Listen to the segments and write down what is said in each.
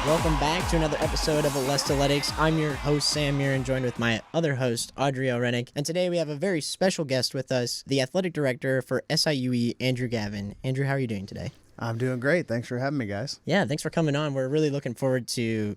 Welcome back to another episode of Alestletics. I'm your host, Sam Muren, joined with my other host, Audrey. And today we have a very special guest with us, the athletic director for SIUE, Andrew Gavin. Andrew, how are you doing today? I'm doing great. Thanks for having me, guys. Yeah, thanks for coming on. We're really looking forward to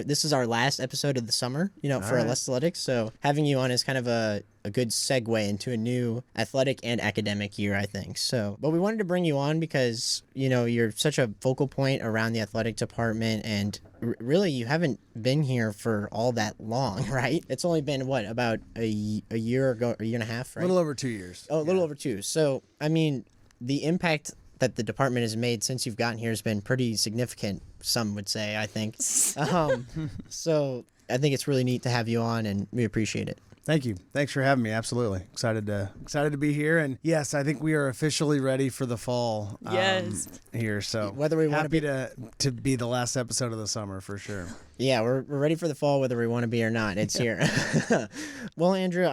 this is our last episode of the summer, for Alestletics. So having you on is kind of a good segue into a new athletic and academic year, I think. But we wanted to bring you on because, you're such a focal point around the athletic department, and really you haven't been here for all that long, right? It's only been, about a year ago, or a year and a half, right? A little over 2 years. Oh, a little over 2. So, the impact that the department has made since you've gotten here has been pretty significant, some would say, I think. So I think it's really neat to have you on, and we appreciate it. Thank you. Thanks for having me. Absolutely. Excited to be here. And yes, I think we are officially ready for the fall here. So whether we want to be the last episode of the summer for sure. Yeah, we're ready for the fall, whether we want to be or not. It's here. Well, Andrew,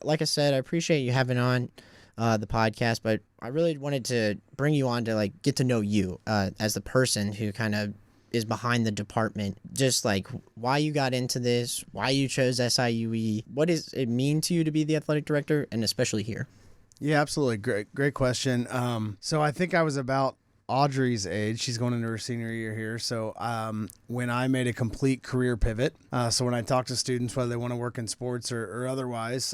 like I said, I appreciate you having on the podcast, but I really wanted to bring you on to get to know you as the person who kind of is behind the department, just why you got into this, why you chose SIUE, what does it mean to you to be the athletic director, and especially here? Yeah, absolutely. Great question. So I think I was about Audrey's age. She's going into her senior year here. So when I made a complete career pivot, so when I talk to students, whether they want to work in sports or otherwise,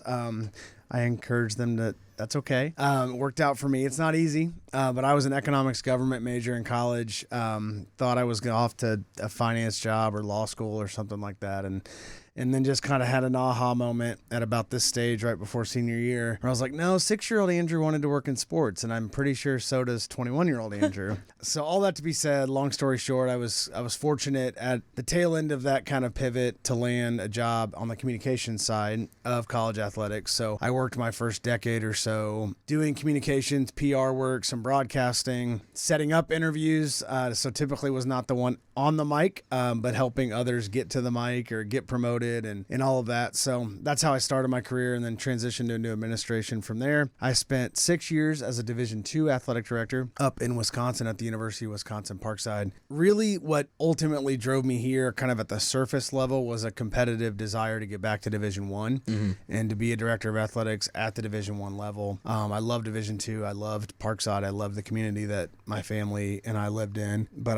I encourage them that's okay. It worked out for me. It's not easy, but I was an economics government major in college. Thought I was off to a finance job or law school or something like that. And then just kind of had an aha moment at about this stage right before senior year where I was like, no, 6-year-old Andrew wanted to work in sports, and I'm pretty sure so does 21-year-old Andrew. So all that to be said, long story short, I was fortunate at the tail end of that kind of pivot to land a job on the communications side of college athletics. So I worked my first decade or so doing communications, PR work, some broadcasting, setting up interviews. So typically was not the one on the mic, but helping others get to the mic or get promoted and all of that. So that's how I started my career, and then transitioned into administration from there. I spent 6 years as a Division II athletic director up in Wisconsin at the University of Wisconsin Parkside. Really what ultimately drove me here kind of at the surface level was a competitive desire to get back to Division I and to be a director of athletics at the Division I level. I loved Division II. I loved Parkside. I loved the community that my family and I lived in, but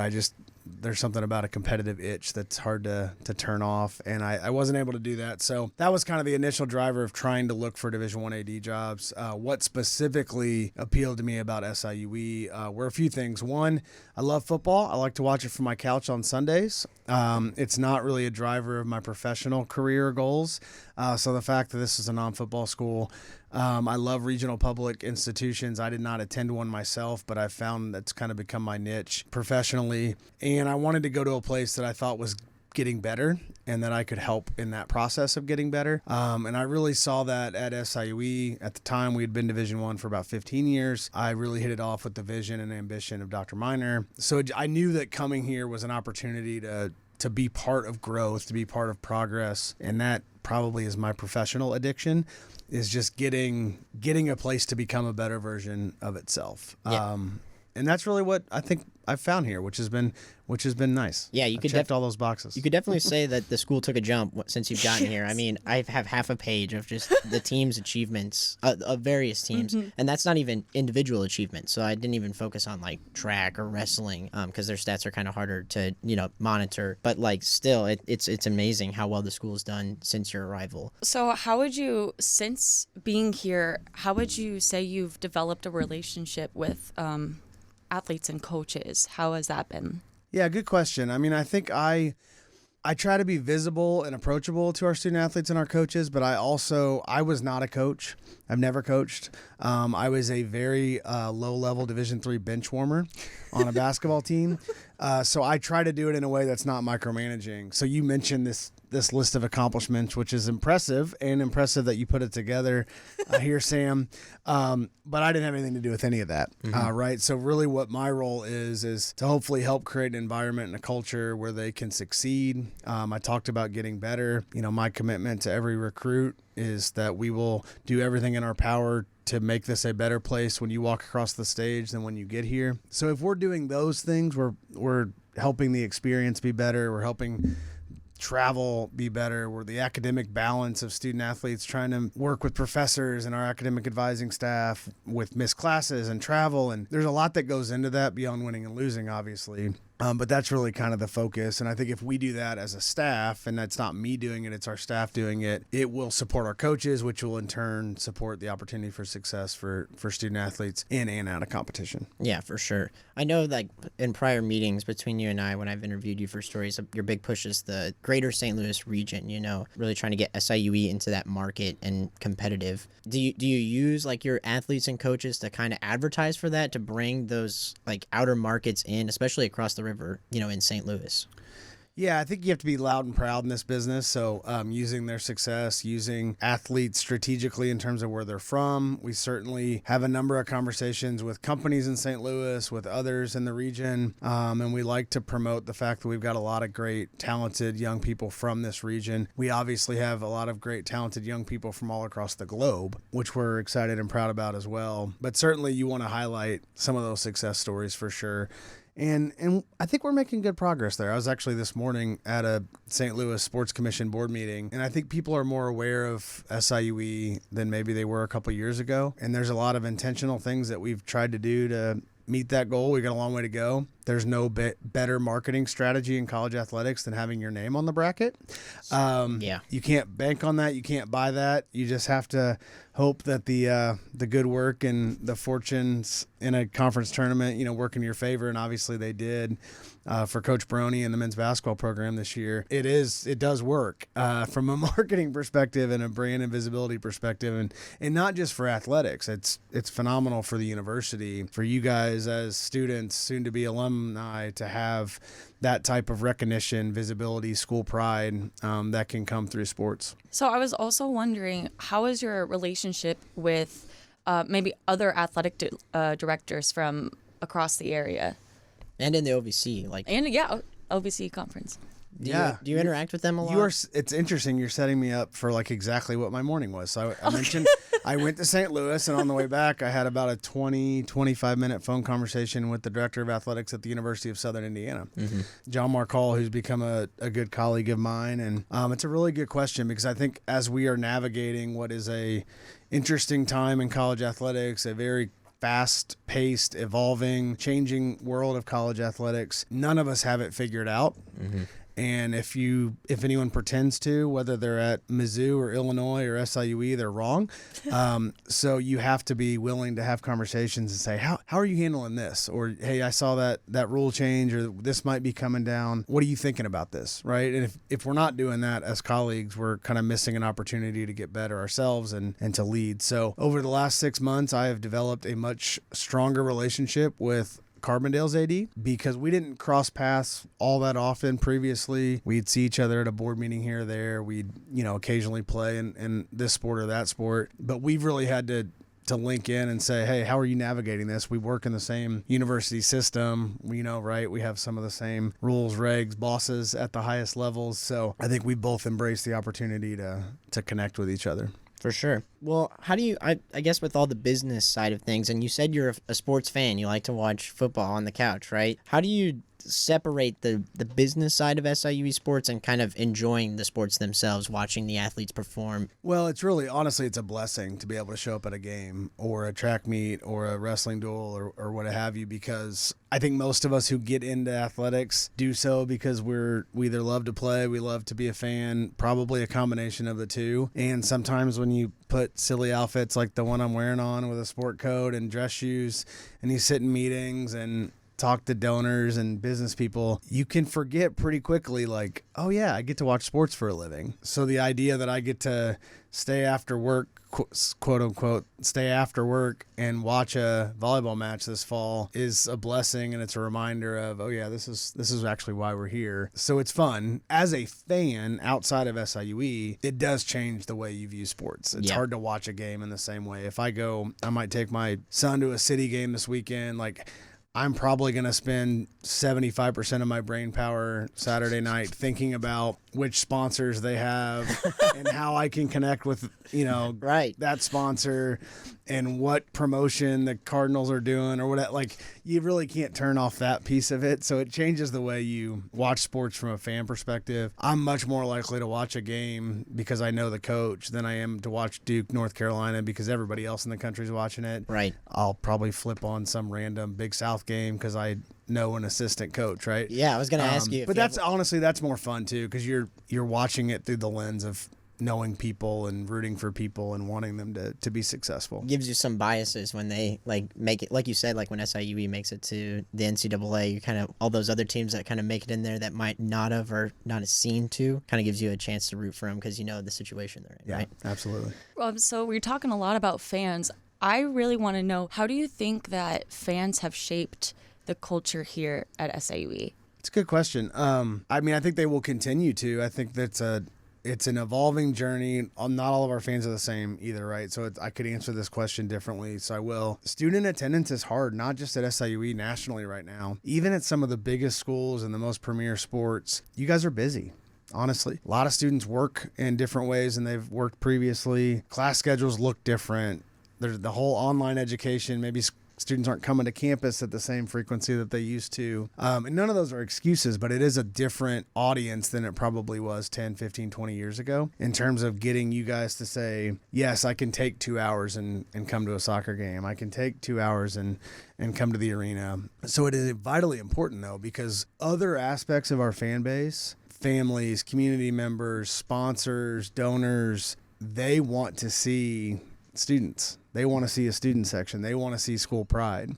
there's something about a competitive itch that's hard to turn off, and I wasn't able to do that. So that was kind of the initial driver of trying to look for Division I AD jobs. What specifically appealed to me about SIUE were a few things. One, I love football. I like to watch it from my couch on Sundays. It's not really a driver of my professional career goals. So the fact that this is a non-football school, I love regional public institutions. I did not attend one myself, but I've found that's kind of become my niche professionally. And I wanted to go to a place that I thought was getting better and that I could help in that process of getting better. And I really saw that at SIUE. At the time, we had been Division I for about 15 years. I really hit it off with the vision and ambition of Dr. Miner. So I knew that coming here was an opportunity to be part of growth, to be part of progress. And that probably is my professional addiction, is just getting a place to become a better version of itself. Yeah. And that's really what I think I've found here, which has been nice. Yeah, you could checked all those boxes. You could definitely say that the school took a jump since you've gotten here. I mean, I have half a page of just the team's achievements of various teams, and that's not even individual achievements. So I didn't even focus on track or wrestling because their stats are kind of harder to monitor. But still, it's amazing how well the school's done since your arrival. So since being here, how would you say you've developed a relationship with athletes and coaches? How has that been? Yeah, good question. I mean, I think I try to be visible and approachable to our student athletes and our coaches, but I was not a coach. I've never coached. I was a very low-level Division III bench warmer on a basketball team. So I try to do it in a way that's not micromanaging. So you mentioned this list of accomplishments, which is impressive that you put it together here, Sam. But I didn't have anything to do with any of that, right? So really what my role is to hopefully help create an environment and a culture where they can succeed. I talked about getting better. My commitment to every recruit is that we will do everything in our power to make this a better place when you walk across the stage than when you get here. So if we're doing those things, we're helping the experience be better. We're helping travel be better. We're the academic balance of student athletes, trying to work with professors and our academic advising staff with missed classes and travel. And there's a lot that goes into that beyond winning and losing, obviously. But that's really kind of the focus. And I think if we do that as a staff, and that's not me doing it, it's our staff doing it, it will support our coaches, which will in turn support the opportunity for success for student athletes in and out of competition. Yeah, for sure. I know like in prior meetings between you and I, when I've interviewed you for stories, your big push is the greater St. Louis region, really trying to get SIUE into that market and competitive. Do you use like your athletes and coaches to kind of advertise for that, to bring those like outer markets in, especially across the river, in St. Louis? Yeah, I think you have to be loud and proud in this business. So using their success, using athletes strategically in terms of where they're from. We certainly have a number of conversations with companies in St. Louis, with others in the region. And we like to promote the fact that we've got a lot of great, talented young people from this region. We obviously have a lot of great, talented young people from all across the globe, which we're excited and proud about as well. But certainly you want to highlight some of those success stories for sure. And I think we're making good progress there. I was actually this morning at a St. Louis Sports Commission board meeting, and I think people are more aware of SIUE than maybe they were a couple years ago. And there's a lot of intentional things that we've tried to do to meet that goal. We got a long way to go. There's no better marketing strategy in college athletics than having your name on the bracket. You can't bank on that. You can't buy that. You just have to hope that the good work and the fortunes in a conference tournament, work in your favor. And obviously they did for Coach Brony and the men's basketball program this year. It does work from a marketing perspective and a brand and visibility perspective, and not just for athletics. It's phenomenal for the university, for you guys as students, soon to be alumni, to have that type of recognition, visibility, school pride that can come through sports. So I was also wondering, how is your relationship with maybe other athletic directors from across the area? And in the OVC, OVC conference. Do you interact with them a lot? It's interesting. You're setting me up for like exactly what my morning was. So I mentioned I went to St. Louis, and on the way back, I had about a 25 minute phone conversation with the director of athletics at the University of Southern Indiana, John Marcall, who's become a good colleague of mine. And it's a really good question, because I think as we are navigating what is a interesting time in college athletics, a very fast-paced, evolving, changing world of college athletics, none of us have it figured out. And if anyone pretends to, whether they're at Mizzou or Illinois or SIUE, they're wrong. So you have to be willing to have conversations and say, how are you handling this? Or, hey, I saw that rule change, or this might be coming down. What are you thinking about this, right? And if we're not doing that as colleagues, we're kind of missing an opportunity to get better ourselves and to lead. So over the last 6 months, I have developed a much stronger relationship with Carbondale's AD, because we didn't cross paths all that often previously. We'd see each other at a board meeting here or there. We'd, occasionally play in this sport or that sport. But we've really had to link in and say, hey, how are you navigating this? We work in the same university system. We have some of the same rules, regs, bosses at the highest levels. So I think we both embrace the opportunity to connect with each other. For sure. Well, how do you, I guess with all the business side of things, and you said you're a sports fan, you like to watch football on the couch, right? How do you separate the business side of SIUE sports and kind of enjoying the sports themselves, watching the athletes perform? Well, honestly, it's a blessing to be able to show up at a game or a track meet or a wrestling duel or what have you, because I think most of us who get into athletics do so because we either love to play, we love to be a fan, probably a combination of the two. And sometimes when you put silly outfits like the one I'm wearing on with a sport coat and dress shoes, and you sit in meetings and talk to donors and business people, you can forget pretty quickly, like, oh yeah, I get to watch sports for a living. So the idea that I get to stay after work, quote unquote, stay after work and watch a volleyball match this fall is a blessing, and it's a reminder of, oh yeah, this is actually why we're here. So it's fun. As a fan outside of SIUE, it does change the way you view sports. It's hard to watch a game in the same way. If I might take my son to a city game this weekend, like, I'm probably going to spend 75% of my brain power Saturday night thinking about which sponsors they have and how I can connect with, that sponsor. and what promotion the Cardinals are doing or what, like, you really can't turn off that piece of it. So it changes the way you watch sports from a fan perspective. I'm much more likely to watch a game because I know the coach than I am to watch Duke, North Carolina, because everybody else in the country is watching it. Right. I'll probably flip on some random Big South game because I know an assistant coach, right? Yeah, I was going to ask you. But that's honestly, that's more fun too, because you're watching it through the lens of knowing people and rooting for people and wanting them to be successful. Gives you some biases when they like make it, like you said, like when SIUE makes it to the NCAA, you kind of, all those other teams that kind of make it in there that might not have or not have seen to, kind of gives you a chance to root for them because you know the situation they're in, Yeah, right? absolutely. So we're talking a lot about fans. I really want to know, how do you think that fans have shaped the culture here at SIUE? It's a good question. I mean, I think they will continue to. I think it's an evolving journey. Not all of our fans are the same either, right? So I could answer this question differently, so I will. Student attendance is hard, not just at SIUE, nationally right now. Even at some of the biggest schools and the most premier sports, you guys are busy. Honestly, a lot of students work in different ways than they've worked previously. Class schedules look different. There's the whole online education. Maybe students aren't coming to campus at the same frequency that they used to. And none of those are excuses, but it is a different audience than it probably was 10, 15, 20 years ago in terms of getting you guys to say, yes, I can take 2 hours and come to a soccer game. I can take 2 hours and come to the arena. So it is vitally important, though, because other aspects of our fan base, families, community members, sponsors, donors, they want to see students. They want to see a student section. They want to see school pride.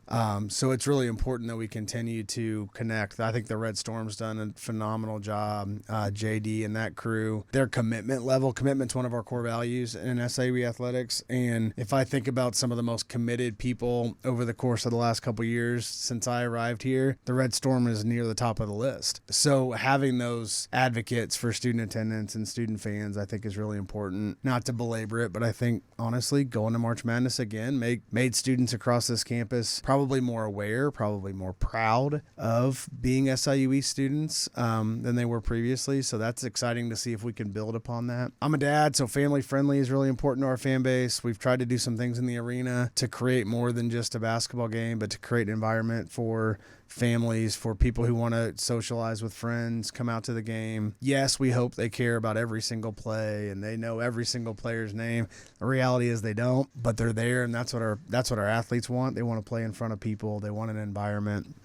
So it's really important that we continue to connect. I think the Red Storm's done a phenomenal job. JD and that crew, their commitment's one of our core values in SIUE athletics. And if I think about some of the most committed people over the course of the last couple of years since I arrived here, the Red Storm is near the top of the list. So having those advocates for student attendance and student fans, I think is really important. Not to belabor it, but I think honestly, going to March Madness again made students across this campus probably more aware, probably more proud of being SIUE students than they were previously. So that's exciting to see if we can build upon that. I'm a dad, so family friendly is really important to our fan base. We've tried to do some things in the arena to create more than just a basketball game, but to create an environment for families, for people who want to socialize with friends, come out to the game. Yes, we hope they care about every single play and they know every single player's name. The reality is they don't, but they're there, and that's what our athletes want. They want to play in front of people. They want an environment.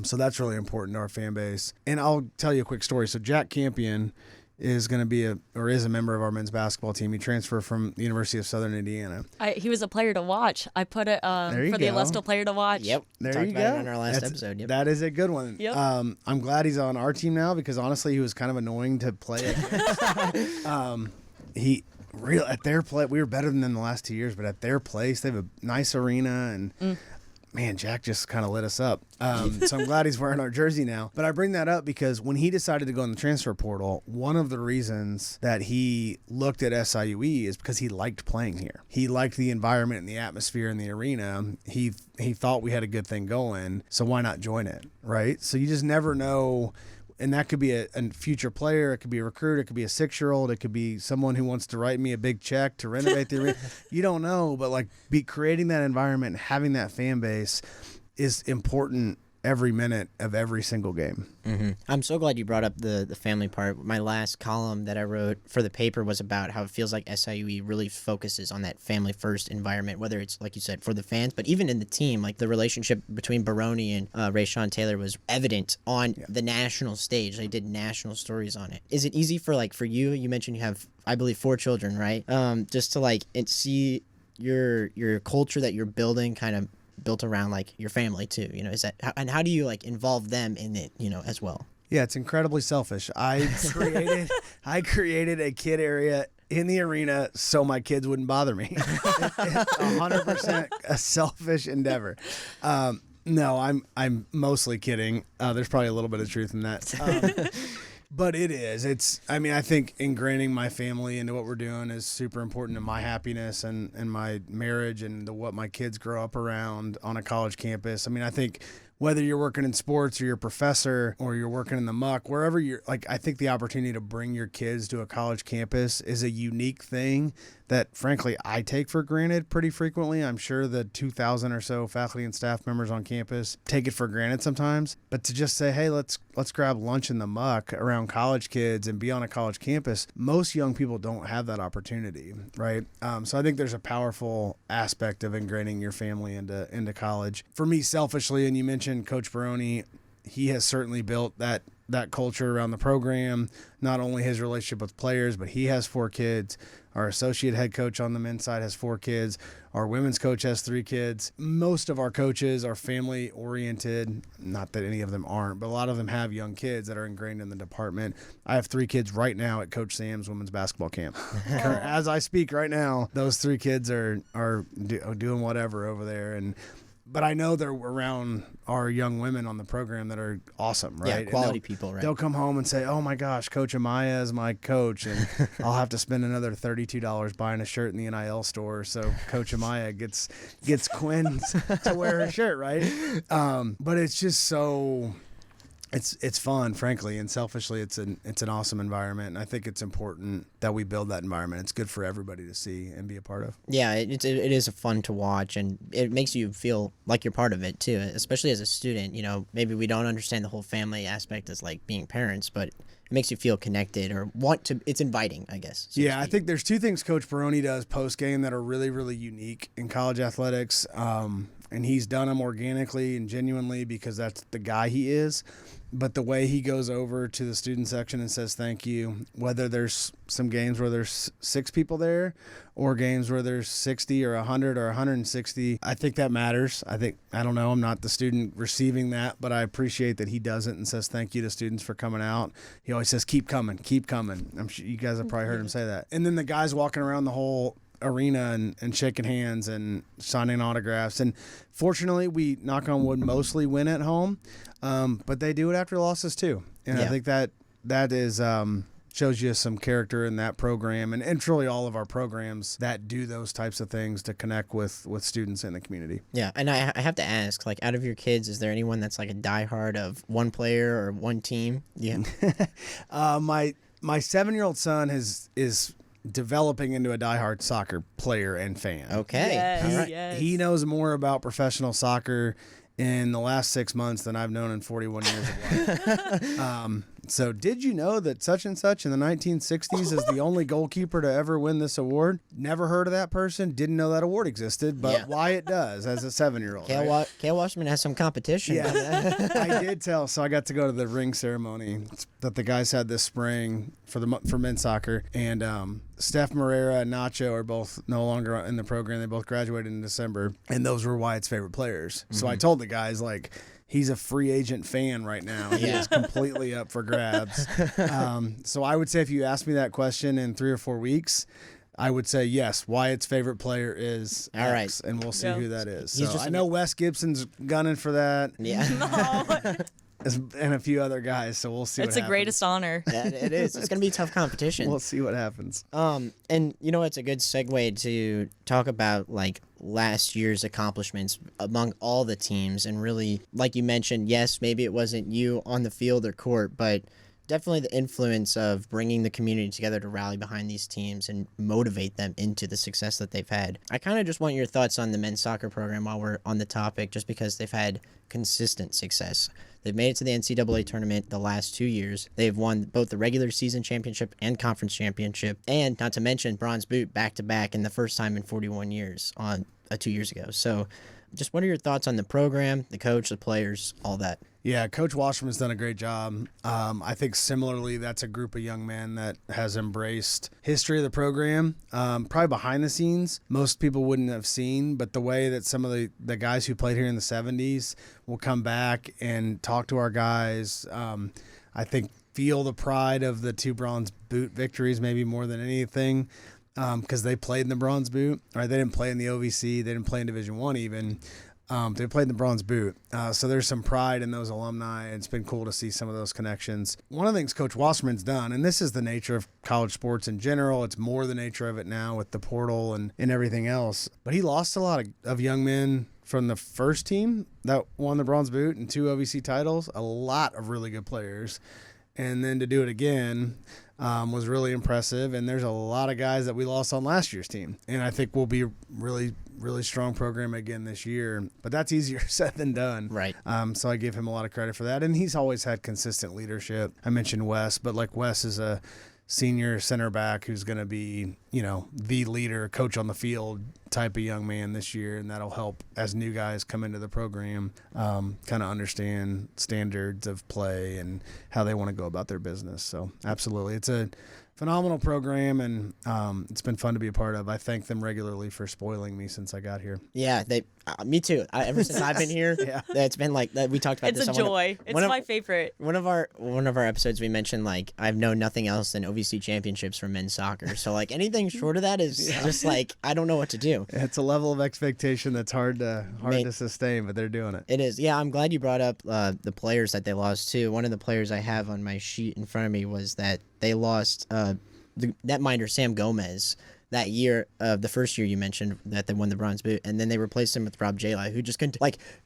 So that's really important to our fan base. And I'll tell you a quick story. So Jack Campion is going to be is a member of our men's basketball team. He transferred from the University of Southern Indiana. He was a player to watch. I put it for the Alestle player to watch. Yep. There you go. On our last episode. Yep. That is a good one. Yep. I'm glad he's on our team now because honestly, he was kind of annoying to play against. At their play, we were better than them the last 2 years, but at their place, they have a nice arena and. Man, Jack just kind of lit us up. So I'm glad he's wearing our jersey now. But I bring that up because when he decided to go in the transfer portal, one of the reasons that he looked at SIUE is because he liked playing here. He liked the environment and the atmosphere in the arena. He thought we had a good thing going, so why not join it, right? So you just never know. And that could be a future player. It could be a recruit. It could be a 6-year-old. It could be someone who wants to write me a big check to renovate the arena. You don't know, but creating that environment and having that fan base is important every minute of every single game. Mm-hmm. I'm so glad you brought up the family part. My last column that I wrote for the paper was about how it feels like SIUE really focuses on that family first environment, whether it's, like you said, for the fans, but even in the team. Like the relationship between Baroni and Rayshawn Taylor was evident on the national stage. They did national stories on it. Is it easy for you? You mentioned you have, I believe, 4 children, right? Just to see your culture that you're building kind of built around your family too, is that, and how do you involve them in it, as well? Yeah, it's incredibly selfish. I created a kid area in the arena so my kids wouldn't bother me. It's 100% a selfish endeavor. No, I'm mostly kidding. There's probably a little bit of truth in that. But it is. I think ingraining my family into what we're doing is super important to my happiness and my marriage and what my kids grow up around on a college campus. I think whether you're working in sports or you're a professor or you're working in the muck, wherever you're, like, I think the opportunity to bring your kids to a college campus is a unique thing that, frankly, I take for granted pretty frequently. I'm sure the 2,000 or so faculty and staff members on campus take it for granted sometimes. But to just say, hey, let's grab lunch in the muck around college kids and be on a college campus, most young people don't have that opportunity, right? So I think there's a powerful aspect of ingraining your family into college. For me, selfishly, and you mentioned Coach Baroni, he has certainly built that culture around the program, not only his relationship with players, but he has 4 kids. Our associate head coach on the men's side has 4 kids. Our women's coach has 3 kids. Most of our coaches are family oriented. Not that any of them aren't, but a lot of them have young kids that are ingrained in the department. I have 3 kids right now at Coach Sam's women's basketball camp. As I speak right now, those 3 kids are doing whatever over there. But I know they're around our young women on the program that are awesome, right? Yeah, quality people, right? They'll come home and say, oh my gosh, Coach Amaya is my coach, and I'll have to spend another $32 buying a shirt in the NIL store so Coach Amaya gets Quinn to wear her shirt, right? But it's just so... It's fun, frankly, and selfishly, it's an awesome environment, and I think it's important that we build that environment. It's good for everybody to see and be a part of. Yeah, it is fun to watch, and it makes you feel like you're part of it too, especially as a student. You know, maybe we don't understand the whole family aspect as like being parents, but it makes you feel connected or want to. It's inviting, I guess. So yeah, I think there's 2 things Coach Baroni does post game that are really, really unique in college athletics, and he's done them organically and genuinely because that's the guy he is. But the way he goes over to the student section and says thank you, whether there's some games where there's 6 people there or games where there's 60 or 100 or 160, I think that matters. I don't know, I'm not the student receiving that, but I appreciate that he does it and says thank you to students for coming out. He always says, keep coming, keep coming. I'm sure you guys have probably heard him say that. And then the guys walking around the whole arena and shaking hands and signing autographs. And fortunately, we, knock on wood, mostly win at home. But they do it after losses too. And I think that is shows you some character in that program and truly all of our programs that do those types of things to connect with students in the community. Yeah, and I have to ask, like, out of your kids, is there anyone that's like a diehard of one player or one team? Yeah. My 7-year-old son is developing into a diehard soccer player and fan. Okay. Yes. He knows more about professional soccer in the last 6 months than I've known in 41 years of life. So did you know that such and such in the 1960s is the only goalkeeper to ever win this award? Never heard of that person. Didn't know that award existed, but Wyatt does as a 7-year-old. Kale Washman has some competition. Yeah, I did tell. So I got to go to the ring ceremony that the guys had this spring for men's soccer, and Steph Moreira and Nacho are both no longer in the program. They both graduated in December, and those were Wyatt's favorite players. Mm-hmm. So I told the guys, like, he's a free agent fan right now. He is completely up for grabs. So I would say if you asked me that question in 3 or 4 weeks, I would say yes, Wyatt's favorite player is all X, and we'll see who that is. He's So I know Wes Gibson's gunning for that. Yeah. And a few other guys, so we'll see what happens. It's the greatest honor. Yeah, it is. It's going to be tough competition. We'll see what happens. And you know, it's a good segue to talk about like last year's accomplishments among all the teams, and really, like you mentioned, yes, maybe it wasn't you on the field or court, but definitely the influence of bringing the community together to rally behind these teams and motivate them into the success that they've had. I kind of just want your thoughts on the men's soccer program while we're on the topic, just because they've had consistent success. They've made it to the NCAA tournament the last 2 years. They've won both the regular season championship and conference championship, and not to mention bronze boot back-to-back in the first time in 41 years on 2 years ago. So just what are your thoughts on the program, the coach, the players, all that? Yeah, Coach Wasserman's done a great job. I think similarly, that's a group of young men that has embraced history of the program, probably behind the scenes. Most people wouldn't have seen, but the way that some of the guys who played here in the 70s will come back and talk to our guys, I think feel the pride of the 2 bronze boot victories maybe more than anything, because they played in the bronze boot. Right? They didn't play in the OVC. They didn't play in Division I even. They played in the bronze boot. So there's some pride in those alumni, and it's been cool to see some of those connections. One of the things Coach Wasserman's done, and this is the nature of college sports in general, it's more the nature of it now with the portal and everything else, but he lost a lot of young men from the first team that won the bronze boot and 2 OVC titles, a lot of really good players. And then to do it again was really impressive. And there's a lot of guys that we lost on last year's team. And I think we'll be really, really strong program again this year. But that's easier said than done. Right. So I give him a lot of credit for that. And he's always had consistent leadership. I mentioned Wes, but like Wes is a senior center back who's going to be, the leader, coach on the field type of young man this year, and that'll help as new guys come into the program kind of understand standards of play and how they want to go about their business. So absolutely, it's a phenomenal program, and it's been fun to be a part of. I thank them regularly for spoiling me since I got here. Yeah, me too. Ever since I've been here, it's been like we talked about. It's this a joy. It's my favorite. One of our episodes, we mentioned like I've known nothing else than OVC championships for men's soccer. So like anything short of that is just like I don't know what to do. It's a level of expectation that's hard to sustain, but they're doing it. It is. Yeah, I'm glad you brought up the players that they lost too. One of the players I have on my sheet in front of me was that they lost the netminder Sam Gomez that year, the first year you mentioned that they won the bronze boot, and then they replaced him with Rob Jali, who just couldn't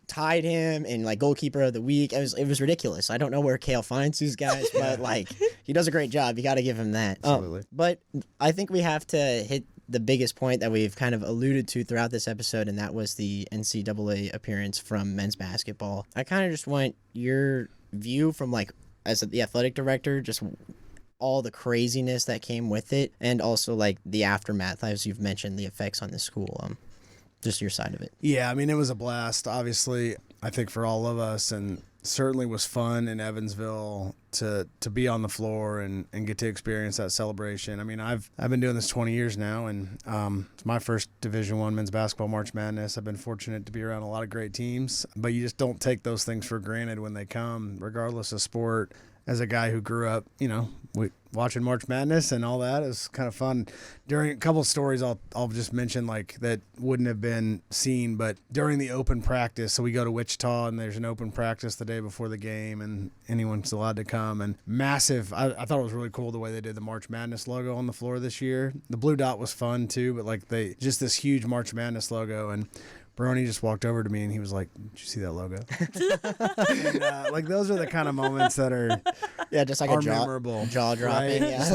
tied him and goalkeeper of the week. It was ridiculous. I don't know where Kale finds these guys, but he does a great job. You got to give him that. Absolutely. But I think we have to hit the biggest point that we've kind of alluded to throughout this episode, and that was the NCAA appearance from men's basketball. I kind of just want your view from as the athletic director, just all the craziness that came with it, and also the aftermath, as you've mentioned, the effects on the school. Just your side of it. Yeah, I mean, it was a blast, obviously, I think for all of us, and certainly was fun in Evansville to be on the floor and get to experience that celebration. I mean, I've been doing this 20 years now, and it's my first Division I men's basketball March Madness. I've been fortunate to be around a lot of great teams, but you just don't take those things for granted when they come, regardless of sport. As a guy who grew up, watching March Madness and all that, is kind of fun. During a couple of stories I'll just mention that wouldn't have been seen, but during the open practice, so we go to Wichita and there's an open practice the day before the game and anyone's allowed to come, and massive. I thought it was really cool the way they did the March Madness logo on the floor this year. The blue dot was fun too, but they just this huge March Madness logo, and Baroni just walked over to me and he was like, "Did you see that logo?" And, those are the kind of moments that are just memorable, jaw dropping. Right? Yeah. Just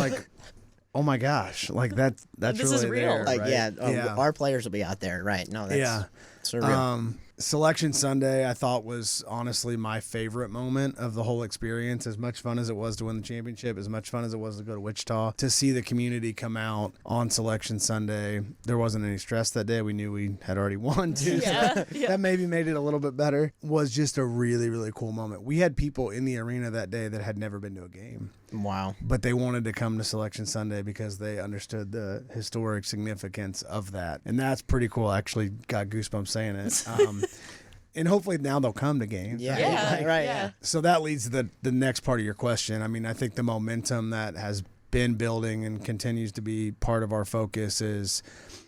that's this really is real. there, right? Our players will be out there, right? No, that's surreal. Selection Sunday, I thought, was honestly my favorite moment of the whole experience. As much fun as it was to win the championship, as much fun as it was to go to Wichita, to see the community come out on Selection Sunday. There wasn't any stress that day. We knew we had already won, too. So that maybe made it a little bit better. Was just a really, really cool moment. We had people in the arena that day that had never been to a game. Wow. But they wanted to come to Selection Sunday because they understood the historic significance of that. And that's pretty cool. I actually got goosebumps saying it. And hopefully now they'll come to games. Right. So that leads to the next part of your question. I mean, I think the momentum that has been building and continues to be part of our focus is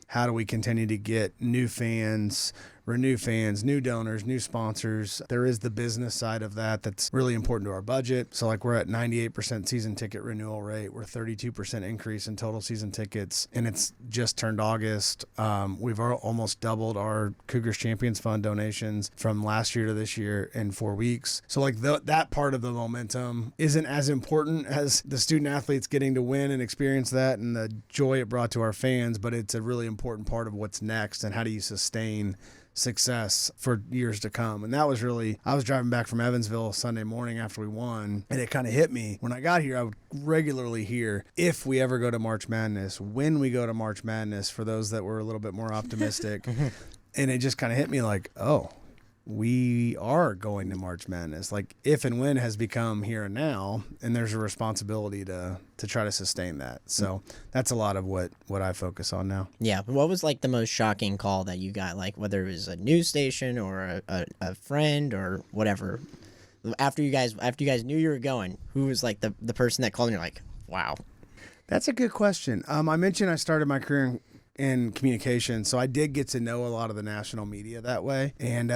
how do we continue to get new fans, renew fans, new donors, new sponsors. There is the business side of that that's really important to our budget. So we're at 98% season ticket renewal rate. We're 32% increase in total season tickets, and it's just turned August. We've almost doubled our Cougars Champions Fund donations from last year to this year in 4 weeks. So that part of the momentum isn't as important as the student athletes getting to win and experience that and the joy it brought to our fans, but it's a really important part of what's next and how do you sustain success for years to come. And that was I was driving back from Evansville Sunday morning after we won, and it kind of hit me. When I got here, I would regularly hear, if we ever go to March Madness, when we go to March Madness, for those that were a little bit more optimistic. And it just kind of hit me oh, we are going to March Madness. If and when has become here and now, and there's a responsibility to try to sustain that. So that's a lot of what I focus on now. Yeah. What was the most shocking call that you got, whether it was a news station or a friend or whatever? After you guys knew you were going, who was the person that called and you're like, wow? That's a good question. I mentioned I started my career in communication, so I did get to know a lot of the national media that way. And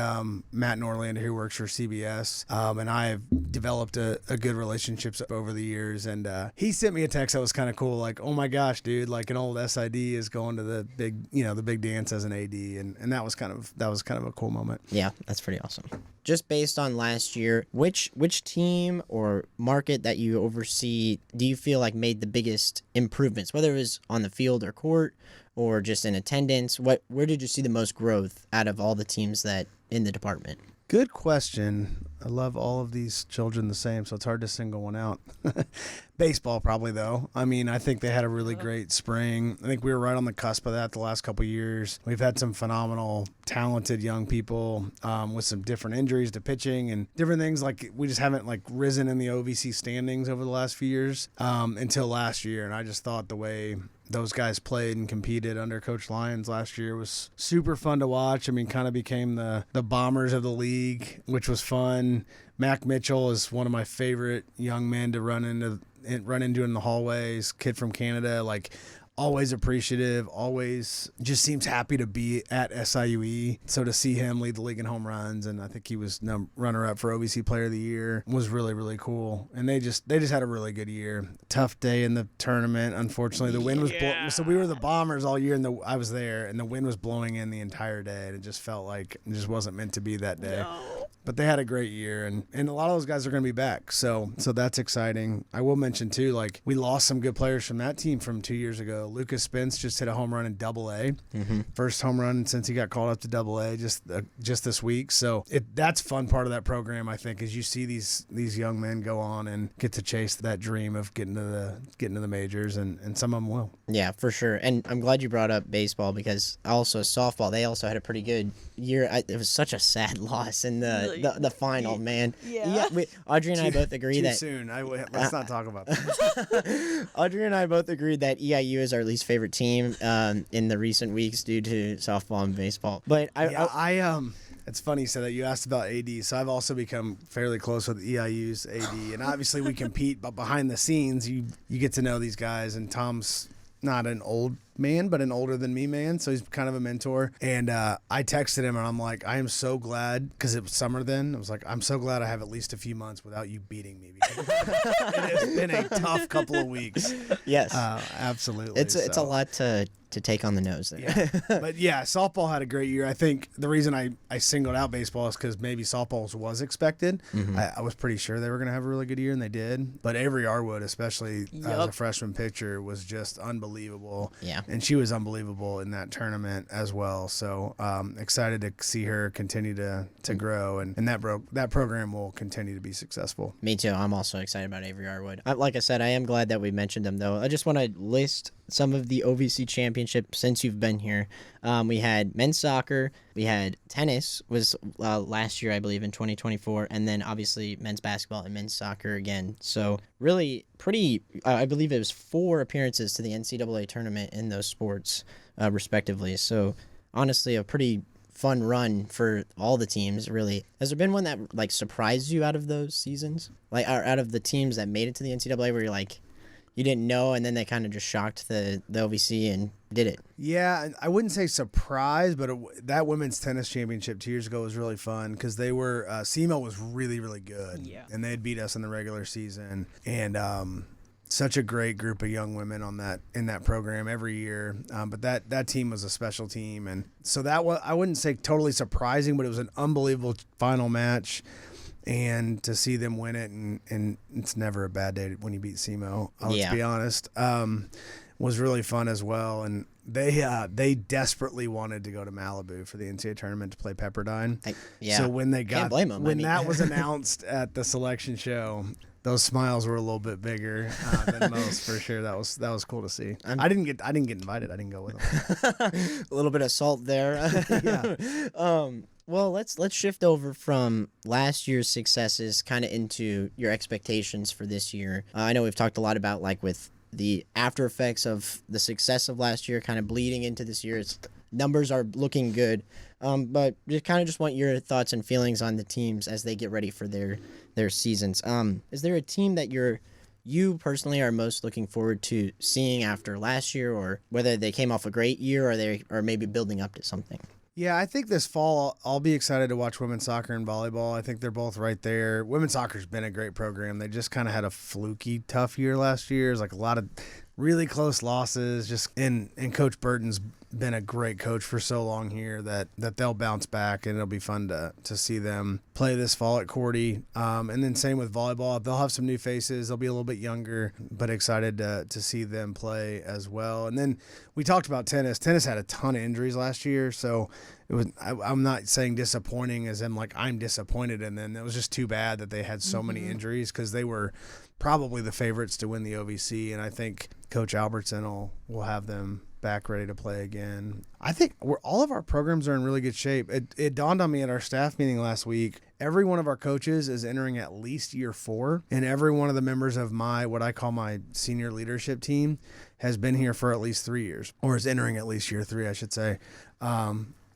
Matt Norlander, who works for CBS, and I have developed a good relationships over the years. And he sent me a text that was kind of cool, like, "Oh my gosh, dude! Like an old SID is going to the big dance as an AD," and that was kind of a cool moment. Yeah, that's pretty awesome. Just based on last year, which team or market that you oversee do you feel like made the biggest improvements, whether it was on the field or court or just in attendance? Where did you see the most growth out of all the teams that in the department? Good question. I love all of these children the same, so it's hard to single one out. Baseball, probably, though. I mean, I think they had a really great spring. I think we were right on the cusp of that the last couple of years. We've had some phenomenal, talented young people with some different injuries to pitching and different things. Like, we just haven't, like, risen in the OVC standings over the last few years until last year, and I just thought the way those guys played and competed under Coach Lyons last year was super fun to watch. I mean, kind of became the Bombers of the league, which was fun. Mac Mitchell is one of my favorite young men to run into in the hallways. Kid from Canada, like, always appreciative, always just seems happy to be at SIUE. So to see him lead the league in home runs, and I think he was runner-up for OVC Player of the Year, was really, really cool. And they just had a really good year. Tough day in the tournament. Unfortunately, the wind was blowing. So we were the Bombers all year, and I was there, and the wind was blowing in the entire day, and it just felt like it just wasn't meant to be that day. No. But they had a great year, and a lot of those guys are going to be back. So that's exciting. I will mention, too, like, we lost some good players from that team from 2 years ago. Lucas Spence just hit a home run in Double-A. Mm-hmm. First home run since he got called up to Double-A just this week. So that's a fun part of that program, I think, is you see these young men go on and get to chase that dream of getting to the majors, and some of them will. Yeah, for sure. And I'm glad you brought up baseball, because also softball, they also had a pretty good year. It was such a sad loss in the final, man. Yeah. Audrey and I both agree that soon. Let's not talk about that. Audrey and I both agreed that EIU is our least favorite team in the recent weeks due to softball and baseball. But it's funny you said that. You asked about AD, so I've also become fairly close with EIU's AD, and obviously we compete, but behind the scenes, you get to know these guys, and Tom's not an old man, but an older than me man, so he's kind of a mentor. And I texted him, and I'm like, I am so glad, because it was summer then. I was like, I'm so glad I have at least a few months without you beating me, because it has been a tough couple of weeks. Yes, absolutely. It's a lot to take on the nose there. Yeah. But yeah, softball had a great year. I think the reason I singled out baseball is because maybe softball was expected. Mm-hmm. I was pretty sure they were going to have a really good year, and they did. But Avery Arwood, especially as a freshman pitcher, was just unbelievable. Yeah. And she was unbelievable in that tournament as well. So excited to see her continue to grow, and that program will continue to be successful. Me too. I'm also excited about Avery Arwood. Like I said, I am glad that we mentioned them, though. I just want to list some of the OVC championships since you've been here. We had men's soccer, we had tennis was last year, I believe, in 2024, and then obviously men's basketball and men's soccer again. So really pretty, I believe it was 4 appearances to the NCAA tournament in those sports, respectively. So honestly, a pretty fun run for all the teams, really. Has there been one that like surprised you out of those seasons, like out of the teams that made it to the NCAA, where you're like, you didn't know, and then they kind of just shocked the OVC and did it? Yeah, I wouldn't say surprised, but that women's tennis championship 2 years ago was really fun, because they were SEMO was really, really good. Yeah. And they had beat us in the regular season, and such a great group of young women in that program every year. But that team was a special team, and so that was, I wouldn't say totally surprising, but it was an unbelievable final match. And to see them win it, and it's never a bad day when you beat SEMO, let's be honest, was really fun as well. And they desperately wanted to go to Malibu for the NCAA tournament to play Pepperdine. So when they got, can't blame them. That was announced at the selection show, those smiles were a little bit bigger than most, for sure. That was cool to see. I didn't get invited. I didn't go with them. A little bit of salt there. Yeah. Well, let's shift over from last year's successes kind of into your expectations for this year. I know we've talked a lot about, like, with the after effects of the success of last year kind of bleeding into this year. Numbers are looking good, but just want your thoughts and feelings on the teams as they get ready for their seasons. Is there a team that you're you personally are most looking forward to seeing after last year, or whether they came off a great year or they are maybe building up to something? Yeah, I think this fall I'll be excited to watch women's soccer and volleyball. I think they're both right there. Women's soccer's been a great program. They just kind of had a fluky, tough year last year. It was like a lot of really close losses. And Coach Burton's been a great coach for so long here that they'll bounce back, and it'll be fun to see them play this fall at Cordy. And then same with volleyball. They'll have some new faces. They'll be a little bit younger, but excited to see them play as well. And then we talked about tennis. Tennis had a ton of injuries last year, so it was. I'm not saying disappointing as in like I'm disappointed in them. It was just too bad that they had so many injuries because they were probably the favorites to win the OVC, and I think Coach Albertson will have them back ready to play again. I think all of our programs are in really good shape. It dawned on me at our staff meeting last week, every one of our coaches is entering at least year 4, and every one of the members of what I call my senior leadership team has been here for at least 3 years, or is entering at least year 3, I should say.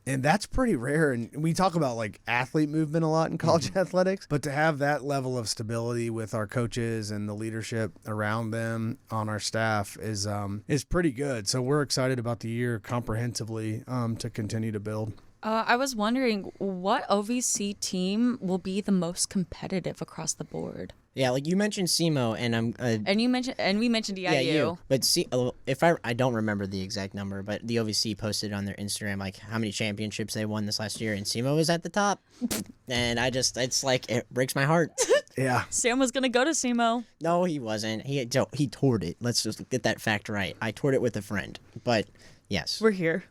And that's pretty rare. And we talk about like athlete movement a lot in college athletics, but to have that level of stability with our coaches and the leadership around them on our staff is pretty good. So we're excited about the year comprehensively to continue to build. I was wondering what OVC team will be the most competitive across the board. Yeah, like you mentioned SEMO, and we mentioned EIU. Yeah, you. But if I don't remember the exact number, but the OVC posted on their Instagram like how many championships they won this last year, and SEMO was at the top. And it's like it breaks my heart. Yeah. Sam was gonna go to SEMO. No, he wasn't. He toured it. Let's just get that fact right. I toured it with a friend, but. Yes. We're here.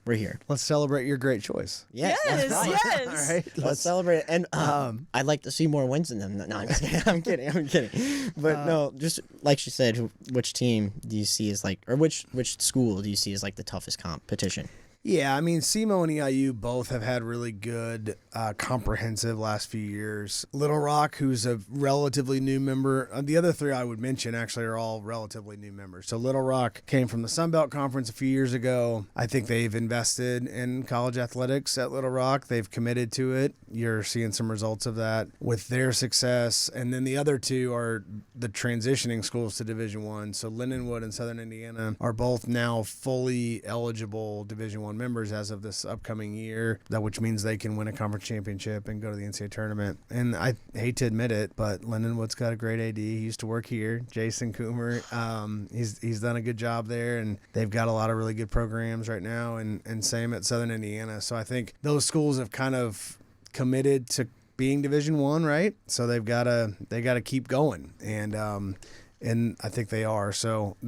Let's celebrate your great choice. Yes. Yes. All right. Let's celebrate it. And I'd like to see more wins in them. No, I'm kidding. But no, just like she said, which team do you see as like, or which school do you see as like the toughest competition? Yeah, I mean, SEMO and EIU both have had really good, comprehensive last few years. Little Rock, who's a relatively new member. The other 3 I would mention actually are all relatively new members. So Little Rock came from the Sun Belt Conference a few years ago. I think they've invested in college athletics at Little Rock. They've committed to it. You're seeing some results of that with their success. And then the other 2 are the transitioning schools to Division I. So Lindenwood and Southern Indiana are both now fully eligible Division I members as of this upcoming year, which means they can win a conference championship and go to the NCAA tournament. And I hate to admit it, but Lindenwood's got a great AD. He used to work here, Jason Coomer. He's done a good job there, and they've got a lot of really good programs right now, and same at Southern Indiana. So I think those schools have kind of committed to being Division I, right? So they got to keep going, and I think they are. So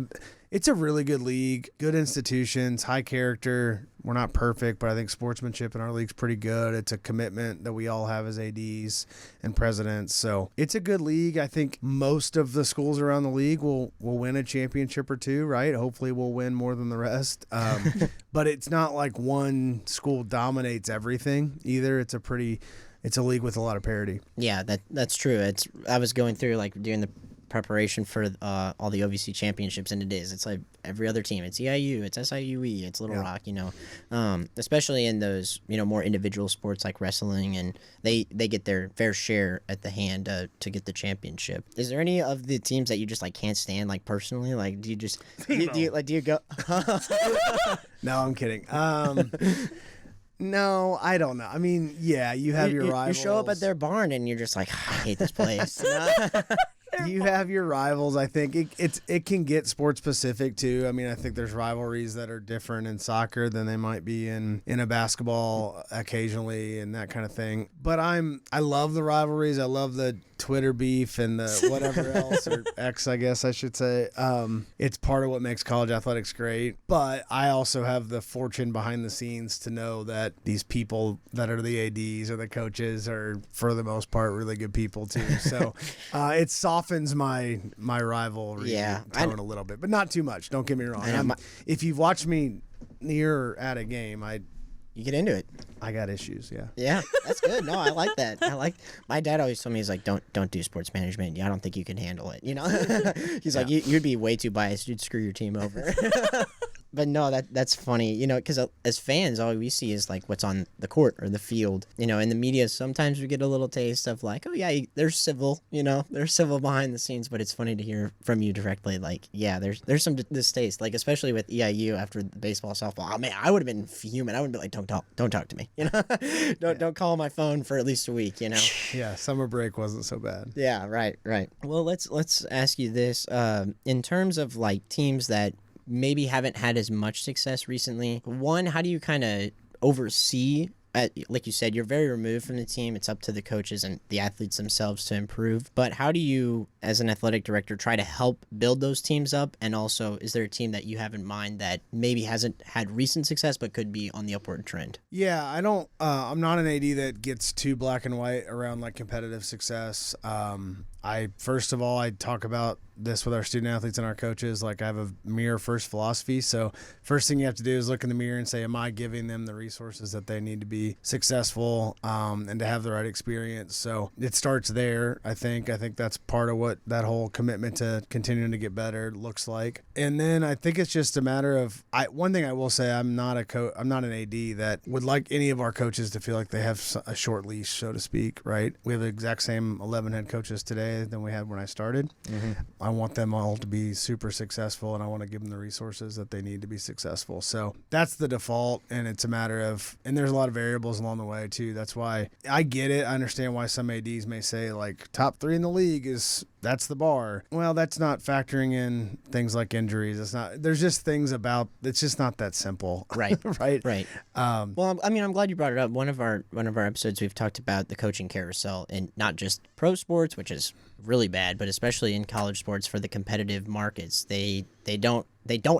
it's a really good league, good institutions, high character. We're not perfect, but I think sportsmanship in our league's pretty good. It's a commitment that we all have as ADs and presidents. So it's a good league. I think most of the schools around the league will win a championship or 2, right? Hopefully we'll win more than the rest. But it's not like one school dominates everything either. It's a league with a lot of parity. Yeah, that's true. I was going through like doing the preparation for all the OVC championships, and it's like every other team. It's EIU, it's SIUE, it's Little Rock, especially in those, more individual sports like wrestling, and they get their fair share at the hand to get the championship. Is there any of the teams that you just like can't stand, like personally? Like do you go No, I'm kidding. No, I don't know. I mean, yeah, you have your rivals. You show up at their barn and you're just like, I hate this place. You have your rivals. I think it can get sports specific too. I mean, I think there's rivalries that are different in soccer than they might be in a basketball occasionally and that kind of thing. But I love the rivalries. I love the Twitter beef and the whatever else, or X, I guess I should say. It's part of what makes college athletics great. But I also have the fortune behind the scenes to know that these people that are the ADs or the coaches are, for the most part, really good people too. So it softens my rivalry tone a little bit, but not too much. Don't get me wrong. If you've watched me near or at a game, you get into it. I got issues, yeah. Yeah, that's good. No, I like that. My dad always told me, he's like, don't do sports management. I don't think you can handle it. He's like, you'd be way too biased. You'd screw your team over. But no, that's funny, you know, because as fans, all we see is like what's on the court or the field. You know, in the media, sometimes we get a little taste of like, oh yeah, they're civil, you know, they're civil behind the scenes. But it's funny to hear from you directly, like, yeah, there's some distaste, like especially with EIU after the baseball, softball. Oh man, I would have been fuming. I would be like, don't talk to me, you know, don't call my phone for at least a week, you know. Yeah, summer break wasn't so bad. Yeah, right. Well, let's ask you this, in terms of like teams that maybe haven't had as much success recently. One, how do you kind of oversee, like you said, you're very removed from the team. It's up to the coaches and the athletes themselves to improve. But how do you, as an athletic director, try to help build those teams up? And also, is there a team that you have in mind that maybe hasn't had recent success but could be on the upward trend? Yeah, I don't. I'm not an AD that gets too black and white around like competitive success. First of all, I talk about this with our student athletes and our coaches. Like, I have a mirror first philosophy. So first thing you have to do is look in the mirror and say, am I giving them the resources that they need to be successful, and to have the right experience? So it starts there. I think that's part of what that whole commitment to continuing to get better looks like. And then I think it's just a matter of, one thing I will say, I'm not an AD that would like any of our coaches to feel like they have a short leash, so to speak, right? We have the exact same 11 head coaches today than we had when I started. Mm-hmm. I want them all to be super successful, and I want to give them the resources that they need to be successful. So that's the default, and it's a matter of, and there's a lot of variables along the way too. That's why I get it. I understand why some ADs may say like top 3 in the league that's the bar. Well, that's not factoring in things like injuries. There's just things about, it's just not that simple. Right. Right. Well, I mean, I'm glad you brought it up. One of our episodes, we've talked about the coaching carousel, and not just pro sports, which is really bad, but especially in college sports for the competitive markets. They don't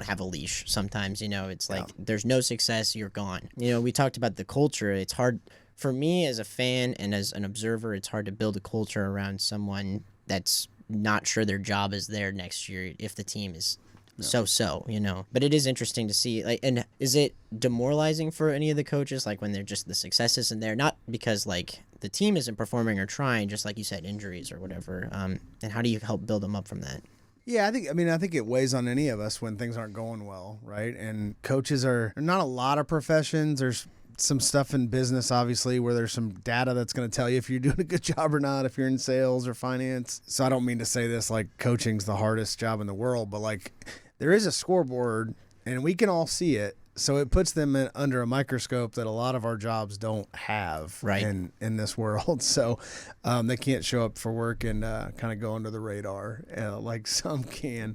have a leash sometimes, you know. It's like there's no success, you're gone. You know, we talked about the culture. It's hard for me as a fan and as an observer, it's hard to build a culture around someone that's not sure their job is there next year if the team is so, you know. But it is interesting to see, like, and is it demoralizing for any of the coaches, like when they're just, the success isn't there, not because like the team isn't performing or trying, just like you said, injuries or whatever, and how do you help build them up from that? Yeah, I think it weighs on any of us when things aren't going well, right? And coaches are not a lot of professions. There's some stuff in business, obviously, where there's some data that's going to tell you if you're doing a good job or not, if you're in sales or finance. So I don't mean to say this like coaching's the hardest job in the world, but like there is a scoreboard and we can all see it. So it puts them under a microscope that a lot of our jobs don't have in this world. So they can't show up for work and kind of go under the radar like some can.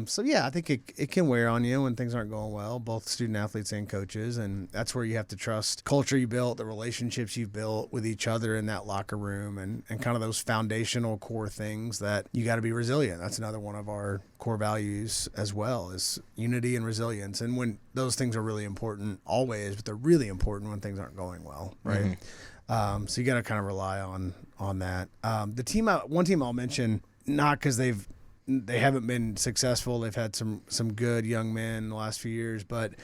So, yeah, I think it can wear on you when things aren't going well, both student athletes and coaches. And that's where you have to trust culture you built, the relationships you've built with each other in that locker room, and kind of those foundational core things that you got to be resilient. That's another one of our core values as well, is unity and resilience. And when those things are really important always, but they're really important when things aren't going well, right? Mm-hmm. So you got to kind of rely on that. One team I'll mention, not because they haven't been successful. They've had some good young men in the last few years, but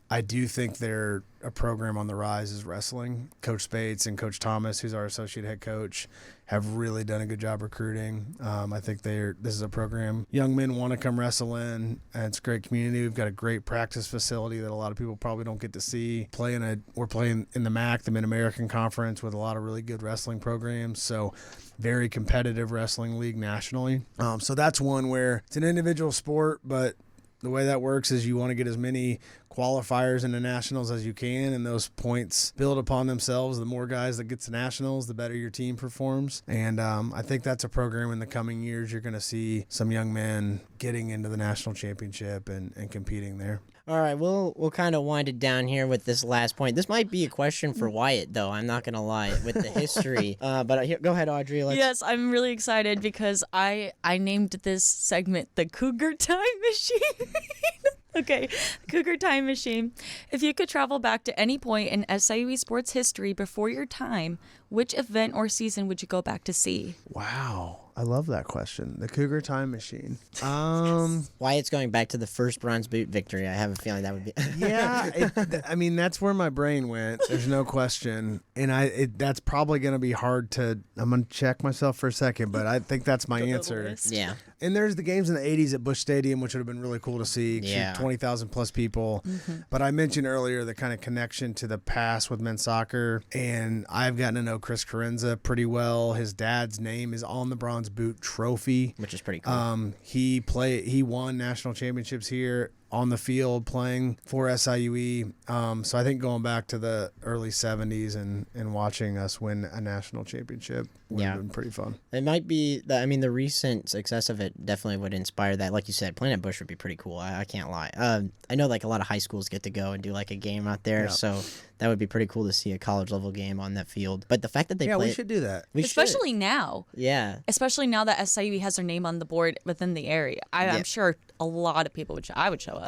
I do think they're a program on the rise is wrestling. Coach Spates and Coach Thomas, who's our associate head coach, have really done a good job recruiting. I think this is a program young men want to come wrestle in, and it's a great community. We've got a great practice facility that a lot of people probably don't get to see. We're playing in the MAC, the Mid-American Conference, with a lot of really good wrestling programs. So very competitive wrestling league nationally. So that's one where it's an individual sport, but the way that works is you want to get as many qualifiers into nationals as you can, and those points build upon themselves. The more guys that get to nationals, the better your team performs. And I think that's a program in the coming years you're going to see some young men getting into the national championship and competing there. All right, we'll kind of wind it down here with this last point. This might be a question for Wyatt, though. I'm not going to lie, with the history. But go ahead, Audrey. Yes, I'm really excited because I named this segment the Cougar Time Machine. Okay, Cougar Time Machine. If you could travel back to any point in SIUE sports history before your time, which event or season would you go back to see? Wow. I love that question. The Cougar Time Machine. Wyatt's going back to the first bronze boot victory. I have a feeling that would be. Yeah, I mean, that's where my brain went. There's no question. And that's probably going to be hard to, I'm going to check myself for a second, but I think that's my answer. Yeah. And there's the games in the 80s at Busch Stadium, which would have been really cool to see. Yeah. 20,000 plus people. But I mentioned earlier the kind of connection to the past with men's soccer. And I've gotten to know Chris Carenza pretty well. His dad's name is on the bronze boot trophy, Which is pretty cool. He won national championships here on the field playing for SIUE. So I think going back to the early 70s and watching us win a national championship would have been pretty fun. It might be, the recent success of it definitely would inspire that. Like you said, playing at Busch would be pretty cool. I can't lie. I know like a lot of high schools get to go and do like a game out there. Yeah. So that would be pretty cool to see a college level game on that field. But the fact that they play we should do that. Especially now. Yeah. Especially now that SIUE has their name on the board within the area. I'm sure a lot of people would I would show up.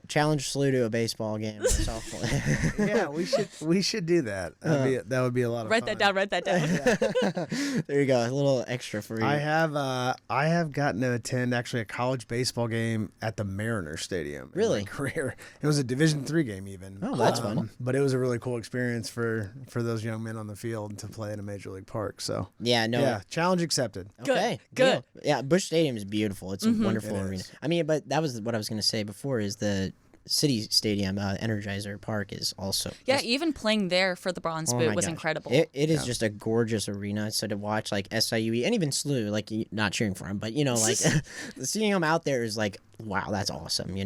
Challenge SLU to a baseball game or a softball. Yeah, we should do that. That would be a lot of Write fun. that down. There you go. A little extra for you. I have gotten to attend actually a college baseball game at the Mariner Stadium. Really? In my career. It was a Division III game even. Oh, that's fun. But it was a really cool experience for those young men on the field to play in a major league park. So challenge accepted. Okay, Good. deal. Yeah, Busch Stadium is beautiful. It's a wonderful It arena. is. I mean, but that was what I was going to say before is the City Stadium, Energizer Park is also. Yeah, even playing there for the bronze Oh boot my was gosh. incredible. It is just a gorgeous arena. So to watch like SIUE and even SLU, like not cheering for him, but like seeing him out there is like, wow, that's awesome.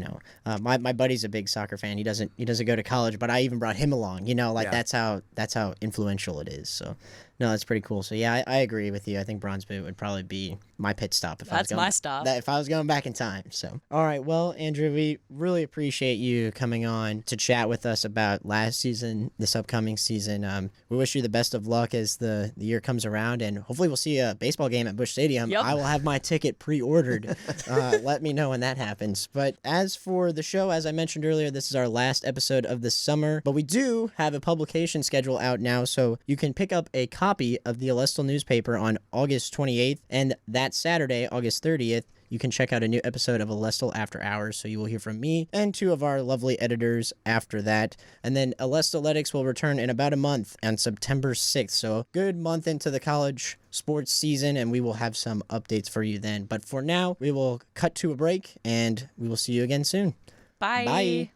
My buddy's a big soccer fan. He doesn't go to college, but I even brought him along. That's how influential it is. So no, that's pretty cool. So yeah, I agree with you. I think bronze boot would probably be my pit stop if That's my stop. If I was going back in time. So all right, well, Andrew, we really appreciate you coming on to chat with us about last season, this upcoming season. We wish you the best of luck as the year comes around, and hopefully we'll see a baseball game at Busch Stadium. Yep. I will have my ticket pre-ordered. Let me know when that happens. But as for the show, as I mentioned earlier, this is our last episode of the summer, but we do have a publication schedule out now, so you can pick up a copy of the Alestle newspaper on August 28th, and that Saturday, August 30th, you can check out a new episode of Alestle After Hours, so you will hear from me and two of our lovely editors after that. And then Alestletics will return in about a month on September 6th, so a good month into the college sports season, and we will have some updates for you then. But for now, we will cut to a break, and we will see you again soon. Bye. Bye.